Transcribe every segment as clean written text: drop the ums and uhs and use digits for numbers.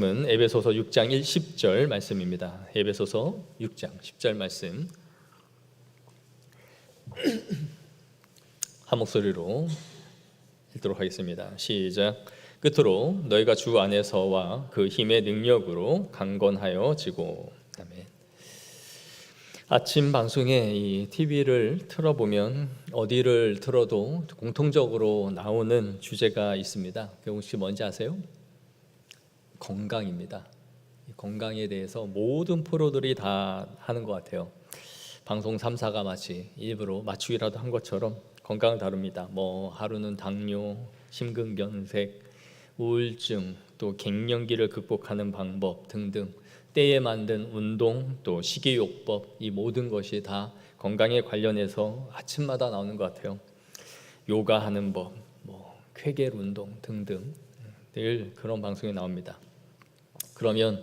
은 에베소서 6장 10절 말씀입니다. 에베소서 6장 10절 말씀 한 목소리로 읽도록 하겠습니다. 시작. 끝으로 너희가 주 안에서와 그 힘의 능력으로 강건하여 지고. 아멘. 아침 방송에 이 TV를 틀어보면 어디를 틀어도 공통적으로 나오는 주제가 있습니다. 그게 혹시 뭔지 아세요? 건강입니다. 건강에 대해서 모든 프로들이 다 하는 것 같아요. 방송 3사가 마치 일부러 맞추기라도 한 것처럼 건강을 다룹니다. 하루는 당뇨, 심근경색, 우울증, 또 갱년기를 극복하는 방법 등등, 때에 만든 운동, 또 식이요법, 이 모든 것이 다 건강에 관련해서 아침마다 나오는 것 같아요. 요가하는 법, 쾌겔 운동 등등 늘 그런 방송이 나옵니다. 그러면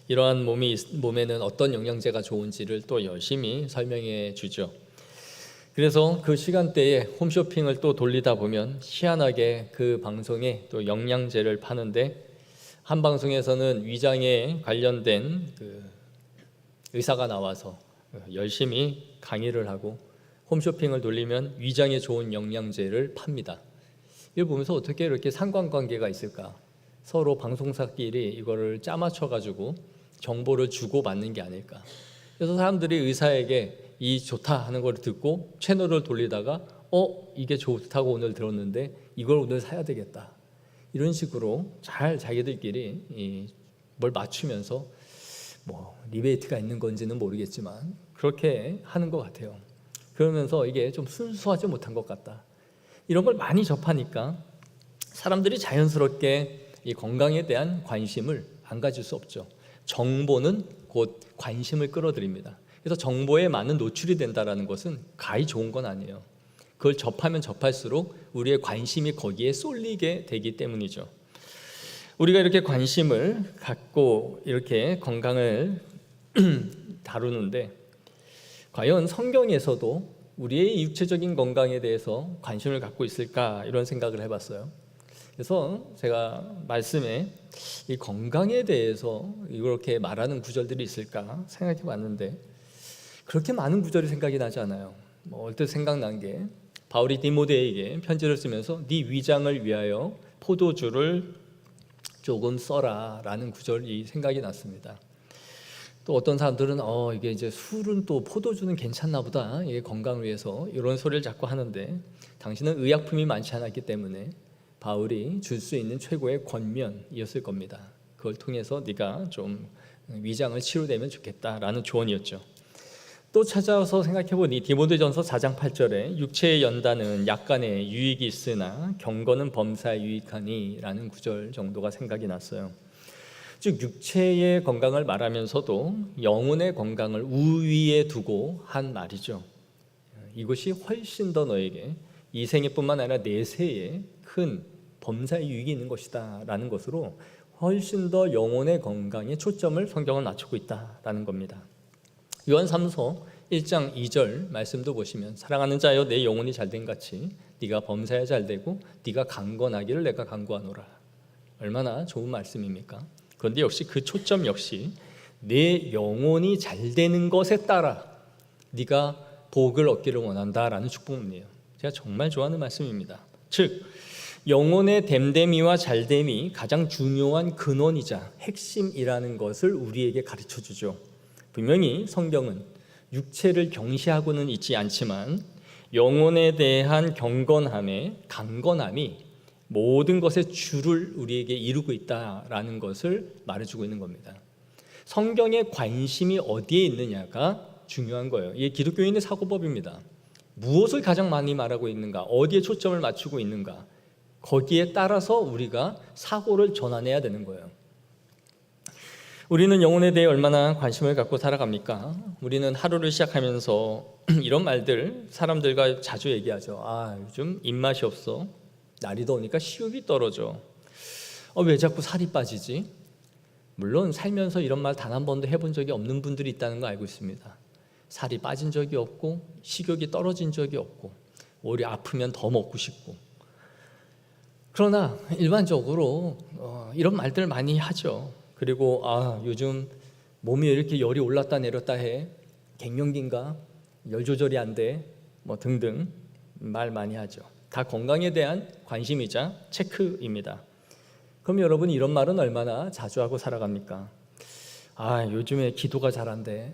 이러한 몸에는 어떤 영양제가 좋은지를 또 열심히 설명해 주죠. 그래서 그 시간대에 홈쇼핑을 또 돌리다 보면 희한하게 그 방송에 또 영양제를 파는데, 한 방송에서는 위장에 관련된 그 의사가 나와서 열심히 강의를 하고, 홈쇼핑을 돌리면 위장에 좋은 영양제를 팝니다. 이걸 보면서 어떻게 이렇게 상관관계가 있을까? 서로 방송사끼리 이거를 짜맞춰가지고 정보를 주고받는 게 아닐까. 그래서 사람들이 의사에게 이 좋다 하는 걸 듣고 채널을 돌리다가 이게 좋다고 오늘 들었는데 이걸 오늘 사야 되겠다, 이런 식으로 잘 자기들끼리 뭘 맞추면서 리베이트가 있는 건지는 모르겠지만 그렇게 하는 것 같아요. 그러면서 이게 좀 순수하지 못한 것 같다, 이런 걸 많이 접하니까 사람들이 자연스럽게 이 건강에 대한 관심을 안 가질 수 없죠. 정보는 곧 관심을 끌어들입니다. 그래서 정보에 많은 노출이 된다는 것은 가히 좋은 건 아니에요. 그걸 접하면 접할수록 우리의 관심이 거기에 쏠리게 되기 때문이죠. 우리가 이렇게 관심을 갖고 이렇게 건강을 다루는데, 과연 성경에서도 우리의 육체적인 건강에 대해서 관심을 갖고 있을까, 이런 생각을 해봤어요. 그래서 제가 말씀에 이 건강에 대해서 이렇게 말하는 구절들이 있을까 생각해 봤는데, 그렇게 많은 구절이 생각이 나지 않아요. 얼핏 생각난 게 바울이 디모데에게 편지를 쓰면서 네 위장을 위하여 포도주를 조금 써라 라는 구절이 생각이 났습니다. 또 어떤 사람들은 이게 이제 술은 또 포도주는 괜찮나 보다, 이게 건강을 위해서, 이런 소리를 자꾸 하는데, 당신은 의약품이 많지 않았기 때문에 바울이 줄 수 있는 최고의 권면이었을 겁니다. 그걸 통해서 네가 좀 위장을 치료되면 좋겠다라는 조언이었죠. 또 찾아서 생각해보니 디모데전서 4장 8절에 육체의 연단은 약간의 유익이 있으나 경건은 범사에 유익하니 라는 구절 정도가 생각이 났어요. 즉 육체의 건강을 말하면서도 영혼의 건강을 우위에 두고 한 말이죠. 이것이 훨씬 더 너에게 이 생애뿐만 아니라 내세에 큰 범사의 유익이 있는 것이다 라는 것으로 훨씬 더 영혼의 건강에 초점을 성경은 맞추고 있다라는 겁니다. 요한 3서 1장 2절 말씀도 보시면 사랑하는 자여 내 영혼이 잘된 같이 네가 범사에 잘되고 네가 강건하기를 내가 간구하노라. 얼마나 좋은 말씀입니까? 그런데 역시 그 초점 역시 내 영혼이 잘되는 것에 따라 네가 복을 얻기를 원한다라는 축복문이에요. 제가 정말 좋아하는 말씀입니다. 즉 영혼의 됨됨이와 잘됨이 가장 중요한 근원이자 핵심이라는 것을 우리에게 가르쳐주죠. 분명히 성경은 육체를 경시하고는 있지 않지만 영혼에 대한 강건함이 모든 것의 주를 우리에게 이루고 있다라는 것을 말해주고 있는 겁니다. 성경의 관심이 어디에 있느냐가 중요한 거예요. 이게 기독교인의 사고법입니다. 무엇을 가장 많이 말하고 있는가, 어디에 초점을 맞추고 있는가, 거기에 따라서 우리가 사고를 전환해야 되는 거예요. 우리는 영혼에 대해 얼마나 관심을 갖고 살아갑니까? 우리는 하루를 시작하면서 이런 말들 사람들과 자주 얘기하죠. 요즘 입맛이 없어. 날이 더우니까 식욕이 떨어져. 왜 자꾸 살이 빠지지? 물론 살면서 이런 말 단 한 번도 해본 적이 없는 분들이 있다는 거 알고 있습니다. 살이 빠진 적이 없고 식욕이 떨어진 적이 없고 오히려 아프면 더 먹고 싶고. 그러나 일반적으로 이런 말들을 많이 하죠. 그리고 요즘 몸이 이렇게 열이 올랐다 내렸다 해. 갱년기인가? 열 조절이 안 돼. 뭐 등등 말 많이 하죠. 다 건강에 대한 관심이자 체크입니다. 그럼 여러분 이런 말은 얼마나 자주 하고 살아갑니까? 요즘에 기도가 잘 안 돼.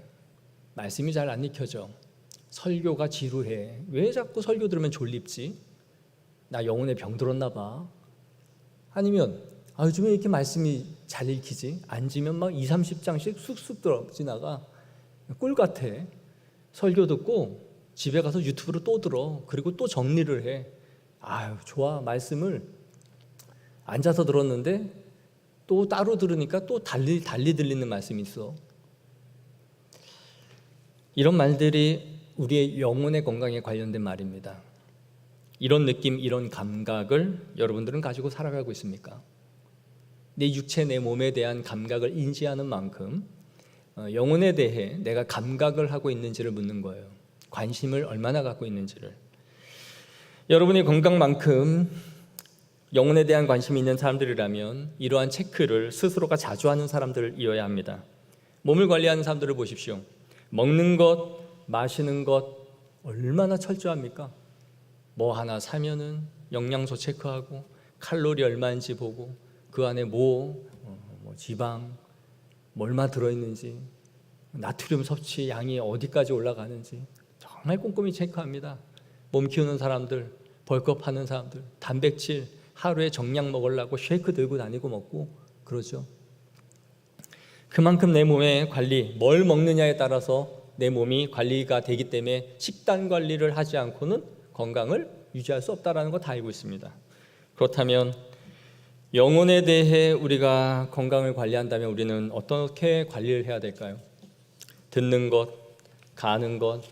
말씀이 잘 안 익혀져. 설교가 지루해. 왜 자꾸 설교 들으면 졸립지? 나 영혼에 병 들었나 봐. 아니면 요즘에 이렇게 말씀이 잘 읽히지? 앉으면 막 2, 30장씩 쑥쑥 지나가. 꿀 같아. 설교 듣고 집에 가서 유튜브로 또 들어. 그리고 또 정리를 해. 좋아. 말씀을 앉아서 들었는데 또 따로 들으니까 또 달리 들리는 말씀이 있어. 이런 말들이 우리의 영혼의 건강에 관련된 말입니다. 이런 느낌, 이런 감각을 여러분들은 가지고 살아가고 있습니까? 내 육체, 내 몸에 대한 감각을 인지하는 만큼 영혼에 대해 내가 감각을 하고 있는지를 묻는 거예요. 관심을 얼마나 갖고 있는지를. 여러분의 건강만큼 영혼에 대한 관심이 있는 사람들이라면 이러한 체크를 스스로가 자주 하는 사람들이어야 합니다. 몸을 관리하는 사람들을 보십시오. 먹는 것, 마시는 것 얼마나 철저합니까? 뭐 하나 사면은 영양소 체크하고 칼로리 얼마인지 보고 그 안에 지방 얼마 들어있는지, 나트륨 섭취 양이 어디까지 올라가는지 정말 꼼꼼히 체크합니다. 몸 키우는 사람들, 벌크업 하는 사람들, 단백질 하루에 정량 먹으려고 쉐이크 들고 다니고 먹고 그러죠. 그만큼 내 몸의 관리, 뭘 먹느냐에 따라서 내 몸이 관리가 되기 때문에 식단 관리를 하지 않고는 건강을 유지할 수 없다는 거 다 알고 있습니다. 그렇다면 영혼에 대해 우리가 건강을 관리한다면 우리는 어떻게 관리를 해야 될까요? 듣는 것, 가는 것,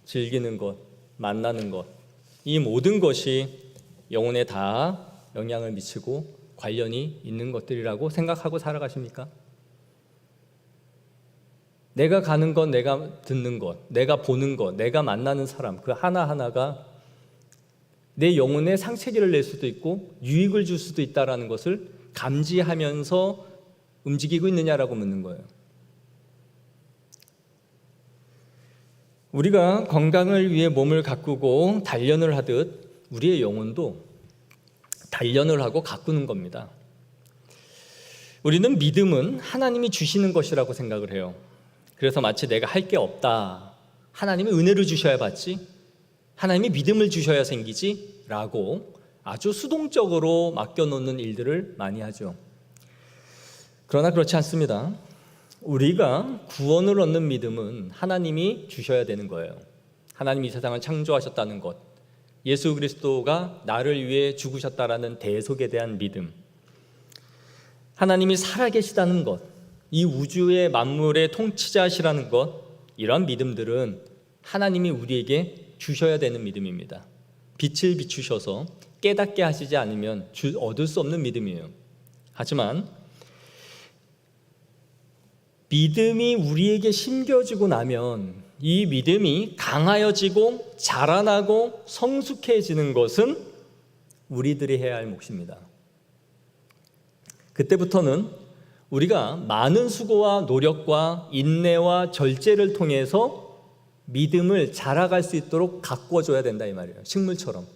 즐기는 것, 만나는 것, 이 모든 것이 영혼에 다 영향을 미치고 관련이 있는 것들이라고 생각하고 살아가십니까? 내가 가는 것, 내가 듣는 것, 내가 보는 것, 내가 만나는 사람, 그 하나하나가 내 영혼에 상체기를 낼 수도 있고 유익을 줄 수도 있다는 것을 감지하면서 움직이고 있느냐라고 묻는 거예요. 우리가 건강을 위해 몸을 가꾸고 단련을 하듯 우리의 영혼도 단련을 하고 가꾸는 겁니다. 우리는 믿음은 하나님이 주시는 것이라고 생각을 해요. 그래서 마치 내가 할 게 없다, 하나님이 은혜를 주셔야 받지, 하나님이 믿음을 주셔야 생기지 라고 아주 수동적으로 맡겨놓는 일들을 많이 하죠. 그러나 그렇지 않습니다. 우리가 구원을 얻는 믿음은 하나님이 주셔야 되는 거예요. 하나님이 이 세상을 창조하셨다는 것, 예수 그리스도가 나를 위해 죽으셨다라는 대속에 대한 믿음, 하나님이 살아계시다는 것, 이 우주의 만물의 통치자시라는 것, 이러한 믿음들은 하나님이 우리에게 주셔야 되는 믿음입니다. 빛을 비추셔서 깨닫게 하시지 않으면 얻을 수 없는 믿음이에요. 하지만 믿음이 우리에게 심겨지고 나면 이 믿음이 강하여지고 자라나고 성숙해지는 것은 우리들이 해야 할 몫입니다. 그때부터는 우리가 많은 수고와 노력과 인내와 절제를 통해서 믿음을 자라갈 수 있도록 가꿔줘야 된다 이 말이에요. 식물처럼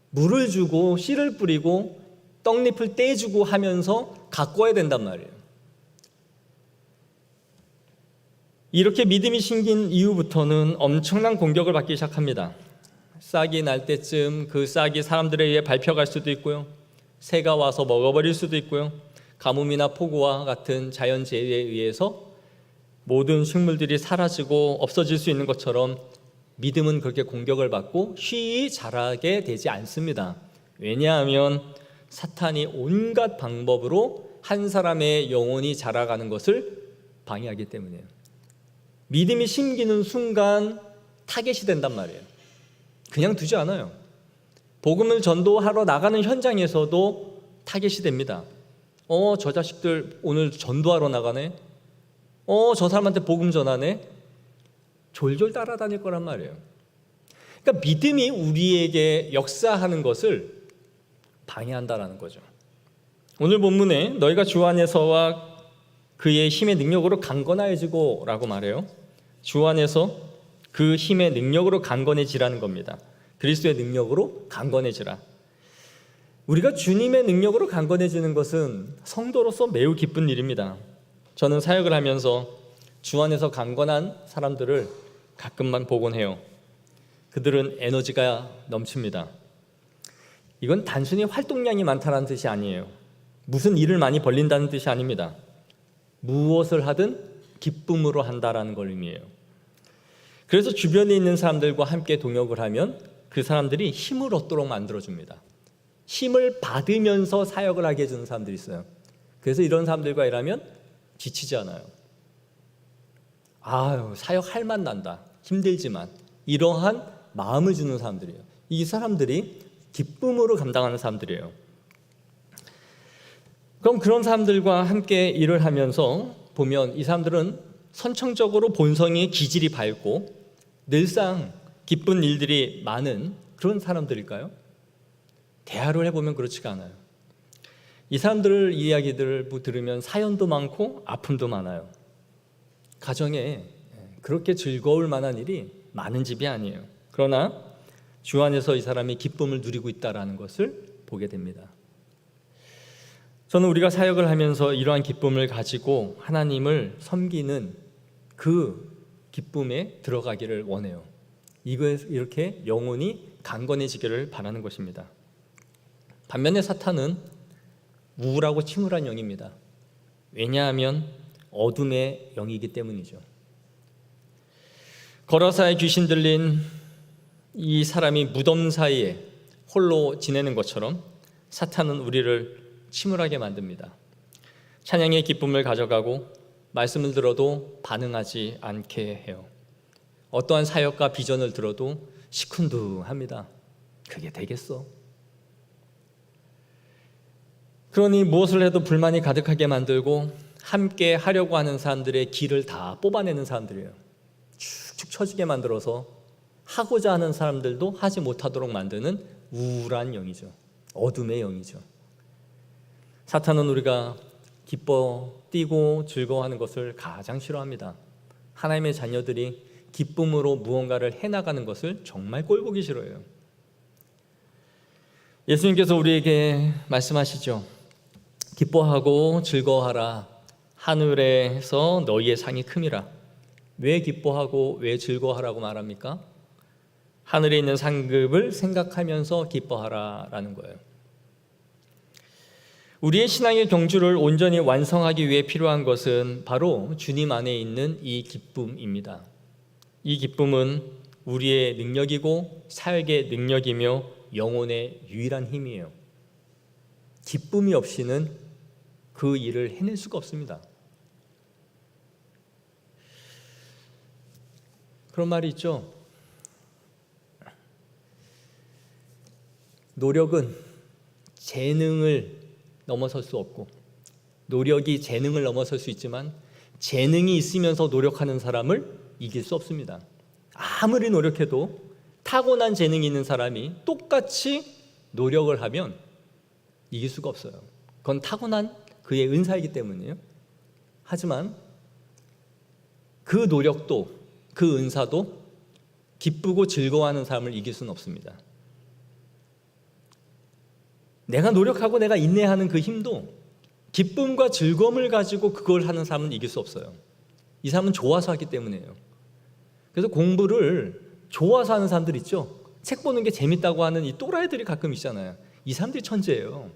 물을 주고 씨를 뿌리고 떡잎을 떼주고 하면서 가꿔야 된단 말이에요. 이렇게 믿음이 생긴 이후부터는 엄청난 공격을 받기 시작합니다. 싹이 날 때쯤 그 싹이 사람들에 의해 밟혀갈 수도 있고요, 새가 와서 먹어버릴 수도 있고요, 가뭄이나 폭우와 같은 자연재해에 의해서 모든 식물들이 사라지고 없어질 수 있는 것처럼 믿음은 그렇게 공격을 받고 쉬이 자라게 되지 않습니다. 왜냐하면 사탄이 온갖 방법으로 한 사람의 영혼이 자라가는 것을 방해하기 때문이에요. 믿음이 심기는 순간 타겟이 된단 말이에요. 그냥 두지 않아요. 복음을 전도하러 나가는 현장에서도 타겟이 됩니다. 저 자식들 오늘 전도하러 나가네. 저 사람한테 복음 전하네. 졸졸 따라다닐 거란 말이에요. 그러니까 믿음이 우리에게 역사하는 것을 방해한다라는 거죠. 오늘 본문에 너희가 주 안에서와 그의 힘의 능력으로 강건하여지고 라고 말해요. 주 안에서 그 힘의 능력으로 강건해지라는 겁니다. 그리스도의 능력으로 강건해지라. 우리가 주님의 능력으로 강건해지는 것은 성도로서 매우 기쁜 일입니다. 저는 사역을 하면서 주 안에서 강건한 사람들을 가끔만 보곤 해요. 그들은 에너지가 넘칩니다. 이건 단순히 활동량이 많다는 뜻이 아니에요. 무슨 일을 많이 벌린다는 뜻이 아닙니다. 무엇을 하든 기쁨으로 한다라는 걸 의미해요. 그래서 주변에 있는 사람들과 함께 동역을 하면 그 사람들이 힘을 얻도록 만들어줍니다. 힘을 받으면서 사역을 하게 해주는 사람들이 있어요. 그래서 이런 사람들과 일하면 지치지 않아요. 사역할 맛 난다. 힘들지만 이러한 마음을 주는 사람들이에요. 이 사람들이 기쁨으로 감당하는 사람들이에요. 그럼 그런 사람들과 함께 일을 하면서 보면 이 사람들은 선천적으로 본성의 기질이 밝고 늘상 기쁜 일들이 많은 그런 사람들일까요? 대화를 해보면 그렇지가 않아요. 이 사람들 이야기들을 들으면 사연도 많고 아픔도 많아요. 가정에 그렇게 즐거울 만한 일이 많은 집이 아니에요. 그러나 주 안에서 이 사람이 기쁨을 누리고 있다는 것을 보게 됩니다. 저는 우리가 사역을 하면서 이러한 기쁨을 가지고 하나님을 섬기는 그 기쁨에 들어가기를 원해요. 이렇게 영혼이 강건해지기를 바라는 것입니다. 반면에 사탄은 우울하고 침울한 영입니다. 왜냐하면 어둠의 영이기 때문이죠. 거라사의 귀신 들린 이 사람이 무덤 사이에 홀로 지내는 것처럼 사탄은 우리를 침울하게 만듭니다. 찬양의 기쁨을 가져가고 말씀을 들어도 반응하지 않게 해요. 어떠한 사역과 비전을 들어도 시큰둥합니다. 그게 되겠어? 그러니 무엇을 해도 불만이 가득하게 만들고 함께 하려고 하는 사람들의 길을 다 뽑아내는 사람들이에요. 축축 처지게 만들어서 하고자 하는 사람들도 하지 못하도록 만드는 우울한 영이죠. 어둠의 영이죠. 사탄은 우리가 기뻐 뛰고 즐거워하는 것을 가장 싫어합니다. 하나님의 자녀들이 기쁨으로 무언가를 해나가는 것을 정말 꼴보기 싫어해요. 예수님께서 우리에게 말씀하시죠. 기뻐하고 즐거워하라. 하늘에서 너희의 상이 큼이라. 왜 기뻐하고 왜 즐거워하라고 말합니까? 하늘에 있는 상급을 생각하면서 기뻐하라라는 거예요. 우리의 신앙의 경주를 온전히 완성하기 위해 필요한 것은 바로 주님 안에 있는 이 기쁨입니다. 이 기쁨은 우리의 능력이고 사역의 능력이며 영혼의 유일한 힘이에요. 기쁨이 없이는 그 일을 해낼 수가 없습니다. 그런 말이 있죠. 노력은 재능을 넘어설 수 없고, 노력이 재능을 넘어설 수 있지만 재능이 있으면서 노력하는 사람을 이길 수 없습니다. 아무리 노력해도 타고난 재능이 있는 사람이 똑같이 노력을 하면 이길 수가 없어요. 그건 타고난 그의 은사이기 때문이에요. 하지만 그 노력도 그 은사도 기쁘고 즐거워하는 사람을 이길 수는 없습니다. 내가 노력하고 내가 인내하는 그 힘도 기쁨과 즐거움을 가지고 그걸 하는 사람은 이길 수 없어요. 이 사람은 좋아서 하기 때문이에요. 그래서 공부를 좋아서 하는 사람들 있죠. 책 보는 게 재밌다고 하는 이 또라이들이 가끔 있잖아요. 이 사람들이 천재예요.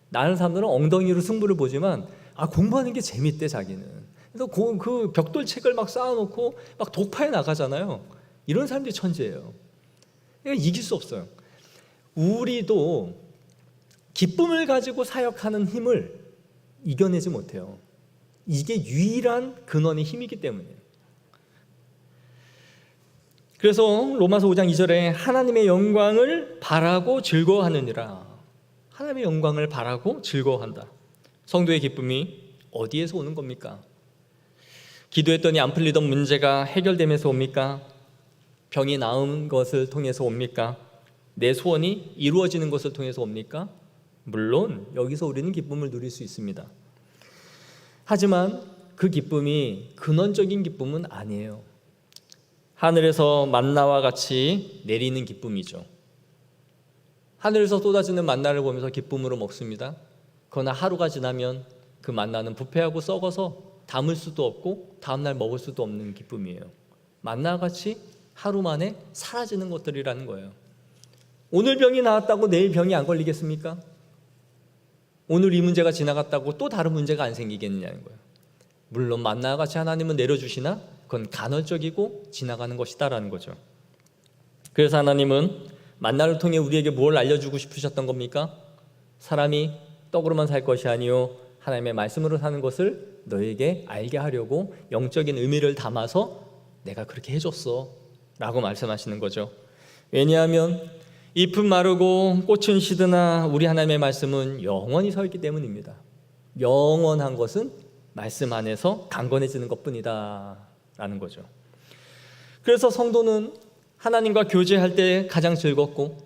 나는 사람들은 엉덩이로 승부를 보지만 공부하는 게 재밌대 자기는. 그래서 그 벽돌책을 막 쌓아놓고 막 독파해 나가잖아요. 이런 사람들이 천재예요. 그러니까 이길 수 없어요. 우리도 기쁨을 가지고 사역하는 힘을 이겨내지 못해요. 이게 유일한 근원의 힘이기 때문이에요. 그래서 로마서 5장 2절에 하나님의 영광을 바라고 즐거워하느니라. 하나님의 영광을 바라고 즐거워한다. 성도의 기쁨이 어디에서 오는 겁니까? 기도했더니 안 풀리던 문제가 해결되면서 옵니까? 병이 나은 것을 통해서 옵니까? 내 소원이 이루어지는 것을 통해서 옵니까? 물론 여기서 우리는 기쁨을 누릴 수 있습니다. 하지만 그 기쁨이 근원적인 기쁨은 아니에요. 하늘에서 만나와 같이 내리는 기쁨이죠. 하늘에서 쏟아지는 만나를 보면서 기쁨으로 먹습니다. 그러나 하루가 지나면 그 만나는 부패하고 썩어서 담을 수도 없고 다음날 먹을 수도 없는 기쁨이에요. 만나와 같이 하루 만에 사라지는 것들이라는 거예요. 오늘 병이 나았다고 내일 병이 안 걸리겠습니까? 오늘 이 문제가 지나갔다고 또 다른 문제가 안 생기겠느냐는 거예요. 물론 만나와 같이 하나님은 내려주시나 그건 간헐적이고 지나가는 것이다라는 거죠. 그래서 하나님은 만나를 통해 우리에게 뭘 알려주고 싶으셨던 겁니까? 사람이 떡으로만 살 것이 아니요 하나님의 말씀으로 사는 것을 너에게 알게 하려고 영적인 의미를 담아서 내가 그렇게 해줬어 라고 말씀하시는 거죠. 왜냐하면 잎은 마르고 꽃은 시드나 우리 하나님의 말씀은 영원히 서 있기 때문입니다. 영원한 것은 말씀 안에서 강건해지는 것뿐이다 라는 거죠. 그래서 성도는 하나님과 교제할 때 가장 즐겁고,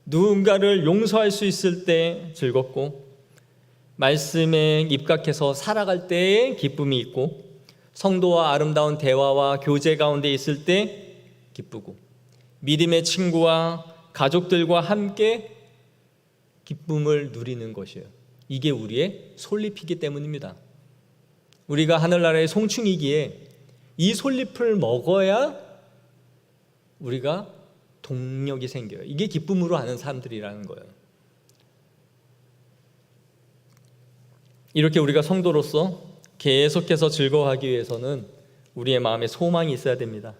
누군가를 용서할 수 있을 때 즐겁고, 말씀에 입각해서 살아갈 때에 기쁨이 있고, 성도와 아름다운 대화와 교제 가운데 있을 때 기쁘고, 믿음의 친구와 가족들과 함께 기쁨을 누리는 것이에요. 이게 우리의 솔잎이기 때문입니다. 우리가 하늘나라의 송충이기에 이 솔잎을 먹어야 우리가 동력이 생겨요. 이게 기쁨으로 하는 사람들이라는 거예요. 이렇게 우리가 성도로서 계속해서 즐거워하기 위해서는 우리의 마음에 소망이 있어야 됩니다.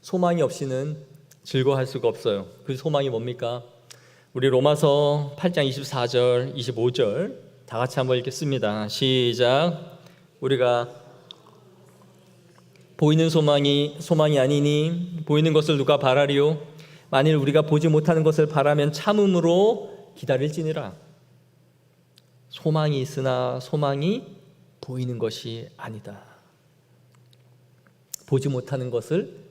소망이 없이는 즐거워할 수가 없어요. 그 소망이 뭡니까? 우리 로마서 8장 24절, 25절 다 같이 한번 읽겠습니다. 시작. 우리가 보이는 소망이 아니니 보이는 것을 누가 바라리요? 만일 우리가 보지 못하는 것을 바라면 참음으로 기다릴지니라. 소망이 있으나 소망이 보이는 것이 아니다. 보지 못하는 것을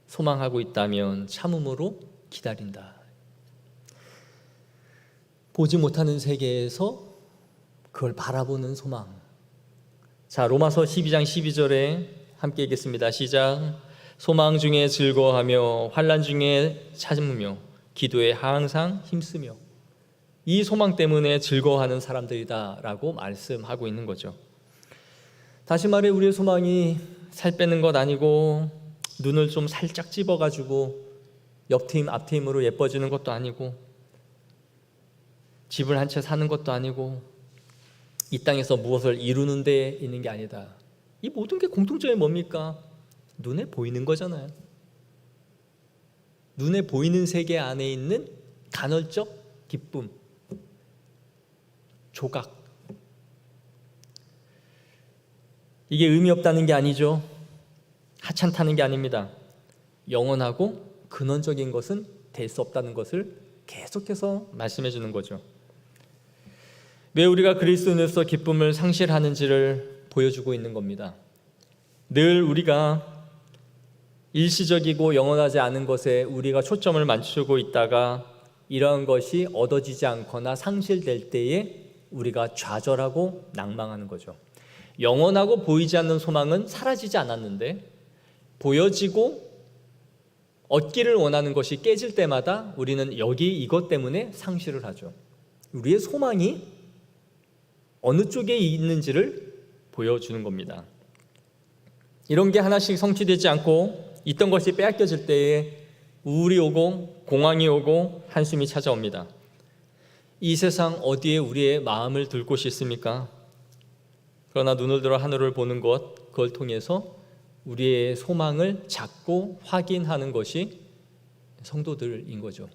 소망하고 있다면 참음으로 기다린다. 보지 못하는 세계에서 그걸 바라보는 소망. 자, 로마서 12장 12절에 함께 읽겠습니다. 시작. 소망 중에 즐거워하며 환난 중에 참으며 기도에 항상 힘쓰며. 이 소망 때문에 즐거워하는 사람들이다 라고 말씀하고 있는 거죠. 다시 말해 우리의 소망이 살 빼는 것 아니고, 눈을 좀 살짝 찝어가지고 옆팀 앞팀으로 예뻐지는 것도 아니고, 집을 한 채 사는 것도 아니고, 이 땅에서 무엇을 이루는 데 있는 게 아니다. 이 모든 게 공통점이 뭡니까? 눈에 보이는 거잖아요. 눈에 보이는 세계 안에 있는 간헐적 기쁨, 조각. 이게 의미 없다는 게 아니죠. 하찮다는 게 아닙니다. 영원하고 근원적인 것은 될 수 없다는 것을 계속해서 말씀해 주는 거죠. 왜 우리가 그리스도인으로서 기쁨을 상실하는지를 보여주고 있는 겁니다. 늘 우리가 일시적이고 영원하지 않은 것에 우리가 초점을 맞추고 있다가 이러한 것이 얻어지지 않거나 상실될 때에 우리가 좌절하고 낭망하는 거죠. 영원하고 보이지 않는 소망은 사라지지 않았는데, 보여지고 얻기를 원하는 것이 깨질 때마다 우리는 이것 때문에 상실을 하죠. 우리의 소망이 어느 쪽에 있는지를 보여주는 겁니다. 이런 게 하나씩 성취되지 않고 있던 것이 빼앗겨질 때에 우울이 오고 공황이 오고 한숨이 찾아옵니다. 이 세상 어디에 우리의 마음을 둘 곳이 있습니까? 그러나 눈을 들어 하늘을 보는 것, 그걸 통해서 우리의 소망을 찾고 확인하는 것이 성도들인 거죠.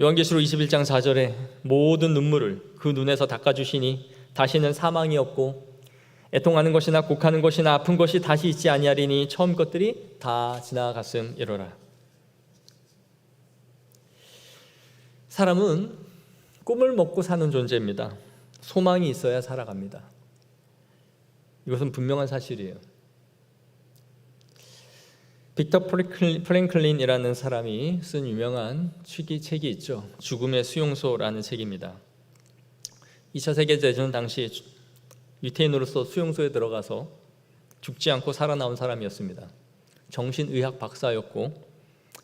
요한계시록 21장 4절에 모든 눈물을 그 눈에서 닦아주시니 다시는 사망이 없고 애통하는 것이나 곡하는 것이나 아픈 것이 다시 있지 아니하리니 처음 것들이 다 지나갔음이로라. 사람은 꿈을 먹고 사는 존재입니다. 소망이 있어야 살아갑니다. 이것은 분명한 사실이에요. 빅터 프랭클린이라는 사람이 쓴 유명한 책이 있죠. 죽음의 수용소라는 책입니다. 2차 세계대전 당시 유태인으로서 수용소에 들어가서 죽지 않고 살아나온 사람이었습니다. 정신의학 박사였고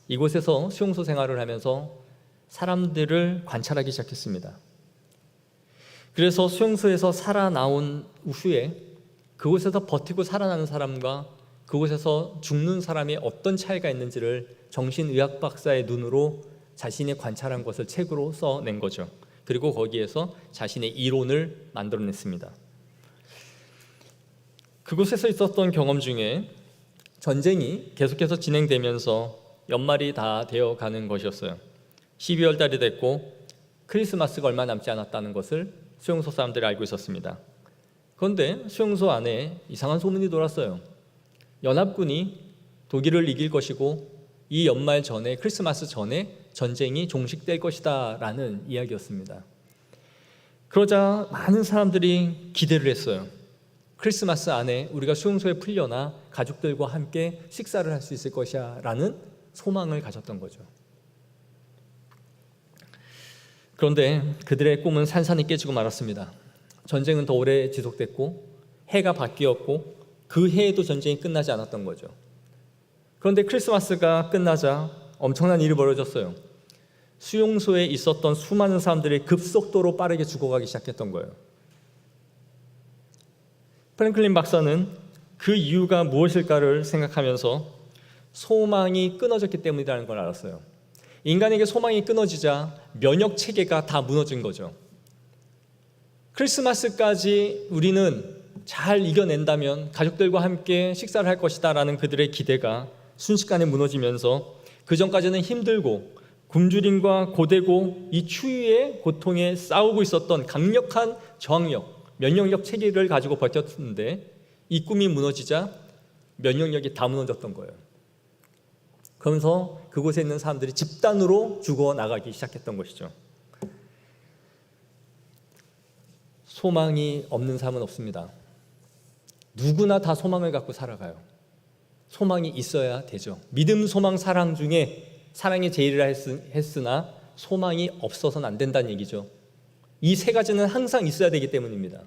이곳에서 수용소 생활을 하면서 사람들을 관찰하기 시작했습니다. 그래서 수용소에서 살아나온 후에 그곳에서 버티고 살아나는 사람과 그곳에서 죽는 사람이 어떤 차이가 있는지를 정신의학 박사의 눈으로 자신이 관찰한 것을 책으로 써낸 거죠. 그리고 거기에서 자신의 이론을 만들어냈습니다. 그곳에서 있었던 경험 중에 전쟁이 계속해서 진행되면서 연말이 다 되어가는 것이었어요. 12월 달이 됐고 크리스마스가 얼마 남지 않았다는 것을 수용소 사람들이 알고 있었습니다. 그런데 수용소 안에 이상한 소문이 돌았어요. 연합군이 독일을 이길 것이고 이 연말 전에, 크리스마스 전에 전쟁이 종식될 것이다 라는 이야기였습니다. 그러자 많은 사람들이 기대를 했어요. 크리스마스 안에 우리가 수용소에 풀려나 가족들과 함께 식사를 할 수 있을 것이야 라는 소망을 가졌던 거죠. 그런데 그들의 꿈은 산산이 깨지고 말았습니다. 전쟁은 더 오래 지속됐고 해가 바뀌었고 그 해에도 전쟁이 끝나지 않았던 거죠. 그런데 크리스마스가 끝나자 엄청난 일이 벌어졌어요. 수용소에 있었던 수많은 사람들이 급속도로 빠르게 죽어가기 시작했던 거예요. 프랭클린 박사는 그 이유가 무엇일까를 생각하면서 소망이 끊어졌기 때문이라는 걸 알았어요. 인간에게 소망이 끊어지자 면역 체계가 다 무너진 거죠. 크리스마스까지 우리는 잘 이겨낸다면 가족들과 함께 식사를 할 것이다 라는 그들의 기대가 순식간에 무너지면서 그 전까지는 힘들고 굶주림과 고되고 이 추위의 고통에 싸우고 있었던 강력한 저항력, 면역력 체계를 가지고 버텼는데 이 꿈이 무너지자 면역력이 다 무너졌던 거예요. 그러면서 그곳에 있는 사람들이 집단으로 죽어나가기 시작했던 것이죠. 소망이 없는 삶은 없습니다. 누구나 다 소망을 갖고 살아가요. 소망이 있어야 되죠. 믿음, 소망, 사랑 중에 사랑이 제일이라 했으나 소망이 없어서는 안 된다는 얘기죠. 이 세 가지는 항상 있어야 되기 때문입니다.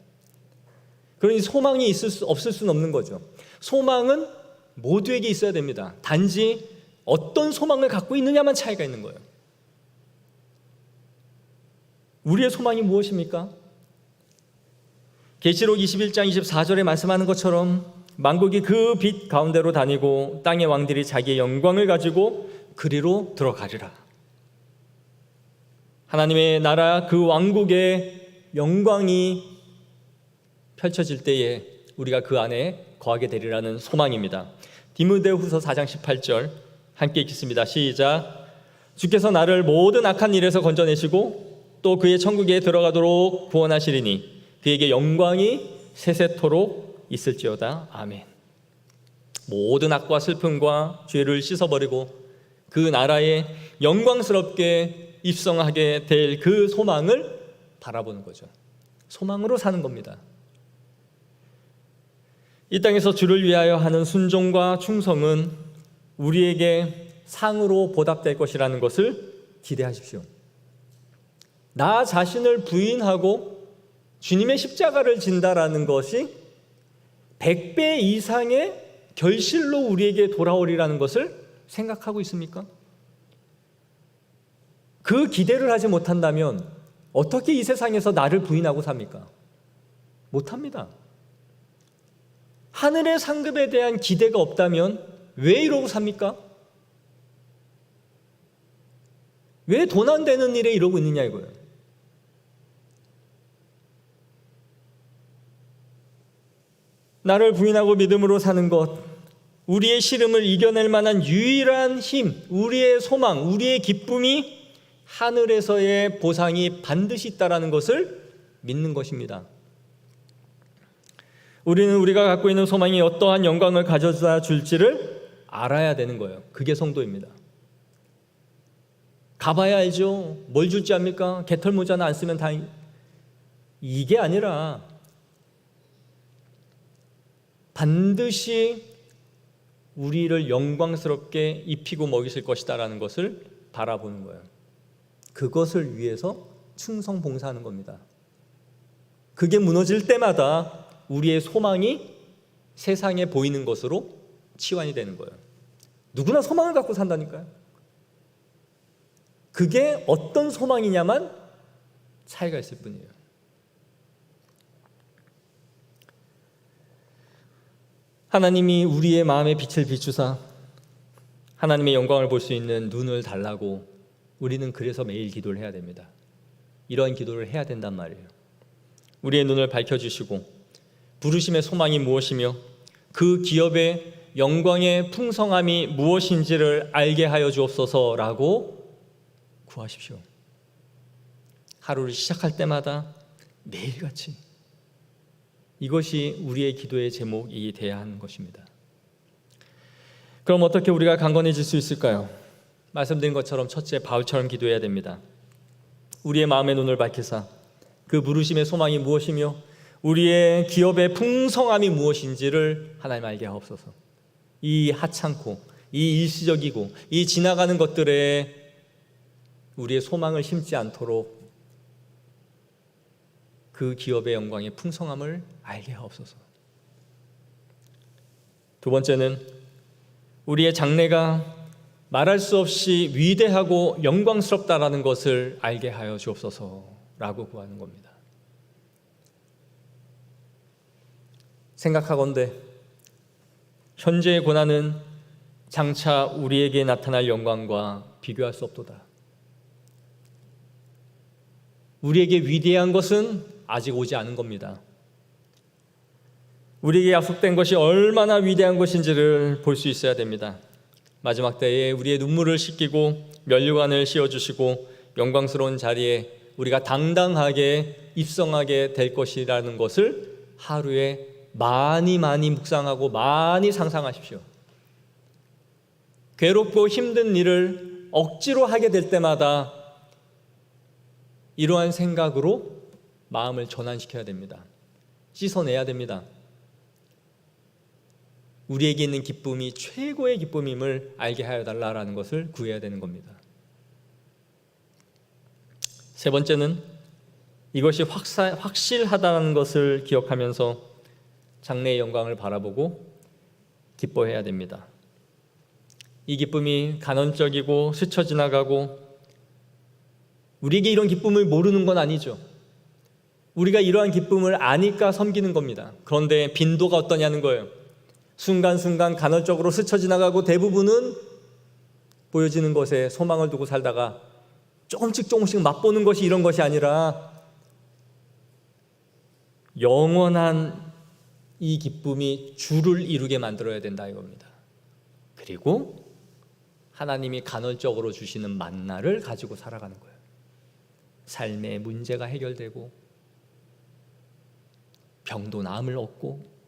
그러니 소망이 없을 수는 없는 거죠. 소망은 모두에게 있어야 됩니다. 단지 어떤 소망을 갖고 있느냐만 차이가 있는 거예요. 우리의 소망이 무엇입니까? 계시록 21장 24절에 말씀하는 것처럼 만국이 그 빛 가운데로 다니고 땅의 왕들이 자기의 영광을 가지고 그리로 들어가리라. 하나님의 나라 그 왕국의 영광이 펼쳐질 때에 우리가 그 안에 거하게 되리라는 소망입니다. 디모데후서 4장 18절 함께 읽겠습니다. 시작. 주께서 나를 모든 악한 일에서 건져내시고 또 그의 천국에 들어가도록 구원하시리니 그에게 영광이 세세토록 있을지어다. 아멘. 모든 악과 슬픔과 죄를 씻어버리고 그 나라에 영광스럽게 입성하게 될 그 소망을 바라보는 거죠. 소망으로 사는 겁니다. 이 땅에서 주를 위하여 하는 순종과 충성은 우리에게 상으로 보답될 것이라는 것을 기대하십시오. 나 자신을 부인하고 주님의 십자가를 진다라는 것이 100배 이상의 결실로 우리에게 돌아오리라는 것을 생각하고 있습니까? 그 기대를 하지 못한다면 어떻게 이 세상에서 나를 부인하고 삽니까? 못합니다. 하늘의 상급에 대한 기대가 없다면 왜 이러고 삽니까? 왜 돈 안 되는 일에 이러고 있느냐 이거예요. 나를 부인하고 믿음으로 사는 것, 우리의 시름을 이겨낼 만한 유일한 힘, 우리의 소망, 우리의 기쁨이 하늘에서의 보상이 반드시 있다는 것을 믿는 것입니다. 우리는 우리가 갖고 있는 소망이 어떠한 영광을 가져다 줄지를 알아야 되는 거예요. 그게 성도입니다. 가봐야 알죠. 뭘 줄지 압니까? 개털 모자는 안 쓰면 다행. 이게 아니라 반드시 우리를 영광스럽게 입히고 먹이실 것이다라는 것을 바라보는 거예요. 그것을 위해서 충성 봉사하는 겁니다. 그게 무너질 때마다 우리의 소망이 세상에 보이는 것으로 치환이 되는 거예요. 누구나 소망을 갖고 산다니까요. 그게 어떤 소망이냐만 차이가 있을 뿐이에요. 하나님이 우리의 마음에 빛을 비추사 하나님의 영광을 볼 수 있는 눈을 달라고 우리는 그래서 매일 기도를 해야 됩니다. 이러한 기도를 해야 된단 말이에요. 우리의 눈을 밝혀주시고 부르심의 소망이 무엇이며 그 기업의 영광의 풍성함이 무엇인지를 알게 하여 주옵소서라고 구하십시오. 하루를 시작할 때마다 매일같이 이것이 우리의 기도의 제목이 되어야 하는 것입니다. 그럼 어떻게 우리가 강건해질 수 있을까요? 말씀드린 것처럼 첫째, 바울처럼 기도해야 됩니다. 우리의 마음의 눈을 밝히사 그 부르심의 소망이 무엇이며 우리의 기업의 풍성함이 무엇인지를 하나님 알게 하옵소서. 이 하찮고 이 일시적이고 이 지나가는 것들에 우리의 소망을 심지 않도록 그 기업의 영광의 풍성함을 알게 하옵소서. 두 번째는 우리의 장래가 말할 수 없이 위대하고 영광스럽다라는 것을 알게 하여 주옵소서라고 구하는 겁니다. 생각하건대 현재의 고난은 장차 우리에게 나타날 영광과 비교할 수 없도다. 우리에게 위대한 것은 아직 오지 않은 겁니다. 우리에게 약속된 것이 얼마나 위대한 것인지를 볼 수 있어야 됩니다. 마지막 때에 우리의 눈물을 씻기고 면류관을 씌워주시고 영광스러운 자리에 우리가 당당하게 입성하게 될 것이라는 것을 하루에 많이 묵상하고 많이 상상하십시오. 괴롭고 힘든 일을 억지로 하게 될 때마다 이러한 생각으로 마음을 전환시켜야 됩니다. 씻어내야 됩니다. 우리에게 있는 기쁨이 최고의 기쁨임을 알게 하여 달라라는 것을 구해야 되는 겁니다. 세 번째는 이것이 확실하다는 것을 기억하면서 장래의 영광을 바라보고 기뻐해야 됩니다. 이 기쁨이 간헐적이고 스쳐 지나가고 우리에게 이런 기쁨을 모르는 건 아니죠. 우리가 이러한 기쁨을 아니까 섬기는 겁니다. 그런데 빈도가 어떠냐는 거예요. 순간순간 간헐적으로 스쳐 지나가고 대부분은 보여지는 것에 소망을 두고 살다가 조금씩 맛보는 것이 이런 것이 아니라 영원한 이 기쁨이 주를 이루게 만들어야 된다 이겁니다. 그리고 하나님이 간헐적으로 주시는 만나를 가지고 살아가는 거예요. 삶의 문제가 해결되고 병도 나음을 얻고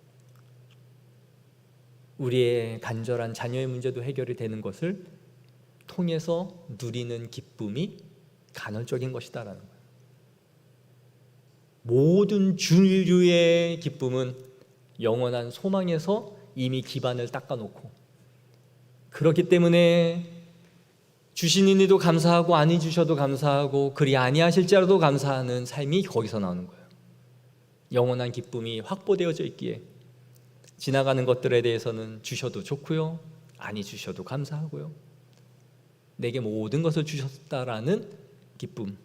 우리의 간절한 자녀의 문제도 해결이 되는 것을 통해서 누리는 기쁨이 간헐적인 것이다라는 거예요. 모든 주류의 기쁨은 영원한 소망에서 이미 기반을 닦아놓고 그렇기 때문에 주시는 이도 감사하고 아니 주셔도 감사하고 그리 아니하실지라도 감사하는 삶이 거기서 나오는 거예요. 영원한 기쁨이 확보되어져 있기에 지나가는 것들에 대해서는 주셔도 좋고요, 아니 주셔도 감사하고요. 내게 모든 것을 주셨다라는 기쁨.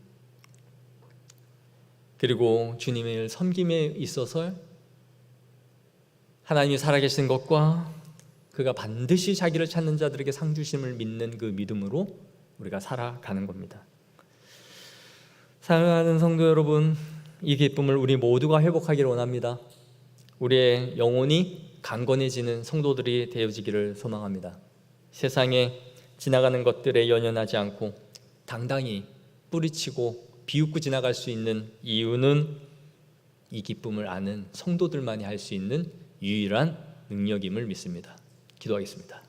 그리고 주님을 섬김에 있어서 하나님이 살아계신 것과 그가 반드시 자기를 찾는 자들에게 상 주심을 믿는 그 믿음으로 우리가 살아가는 겁니다. 사랑하는 성도 여러분, 이 기쁨을 우리 모두가 회복하기를 원합니다. 우리의 영혼이 강건해지는 성도들이 되어지기를 소망합니다. 세상에 지나가는 것들에 연연하지 않고 당당히 뿌리치고 비웃고 지나갈 수 있는 이유는 이 기쁨을 아는 성도들만이 할 수 있는 유일한 능력임을 믿습니다. 기도하겠습니다.